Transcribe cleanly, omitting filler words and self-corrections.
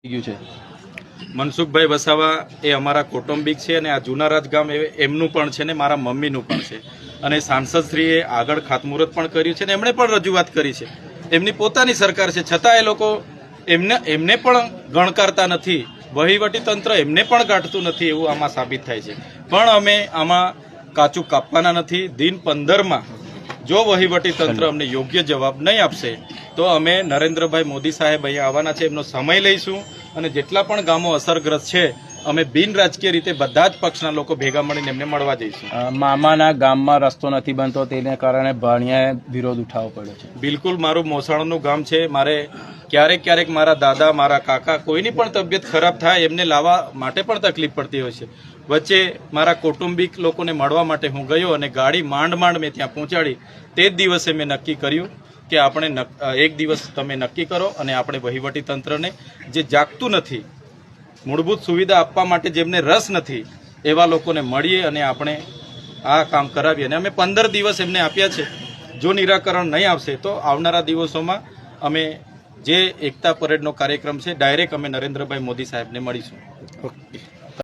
ગયું છે। મનસુખભાઈ વસાવા એ અમારા કૌટુંબિક છે અને આ જુનારાજ ગામ એમનું પણ છે ને મારા મમ્મીનું પણ છે અને સાંસદશ્રીએ આગળ ખાતમુહૂર્ત પણ કર્યું છે ને એમણે પણ રજૂઆત કરી છે। એમની પોતાની સરકાર છે છતાં એ લોકો એમને પણ ગણકારતા નથી, વહીવટી તંત્ર એમને પણ ગાંઠતું નથી એવું આમાં સાબિત થાય છે। પણ અમે આમાં કાચું કાપવાના નથી। દિન 15માં જો વહીવટી તંત્ર અમને યોગ્ય જવાબ નહીં આપશે તો અમે નરેન્દ્રભાઈ મોદી સાહેબ અહીંયા આવવાના છે, એમનો સમય લઈશું અને જેટલા પણ ગામો અસરગ્રસ્ત છે અમે બિન રાજકીય રીતે બધા જ પક્ષના લોકો ભેગા મળીને એમને મળવા જઈશું। મામાના ગામમાં રસ્તો નથી બનતો તેને કારણે ભાણિયાએ વિરોધ ઉઠાવવો પડ્યો છે। બિલકુલ મારું મોસાળનું ગામ છે। મારે ક્યારેક મારા દાદા મારા કાકા કોઈની પણ તબિયત ખરાબ થાય એમને લાવવા માટે પણ તકલીફ પડતી હોય છે। વચ્ચે મારા કૌટુંબિક લોકોને મળવા માટે હું ગયો અને ગાડી માંડ મેં ત્યાં પહોંચાડી। તે જ દિવસે મેં નક્કી કર્યું કે આપણે એક દિવસ તમે નક્કી કરો અને આપણે વહીવટી તંત્રને જે જાગતું નથી, મૂળભૂત સુવિધા આપવા માટે જેમને રસ નથી એવા લોકોને મળીએ અને આપણે આ કામ કરાવીએ। અને અમે 15 દિવસ એમને આપ્યા છે। જો નિરાકરણ નહીં આવશે તો આવનારા દિવસોમાં અમે જે એકતા પરેડનો કાર્યક્રમ છે ડાયરેક્ટ અમે નરેન્દ્રભાઈ મોદી સાહેબને મળીશું। ઓકે।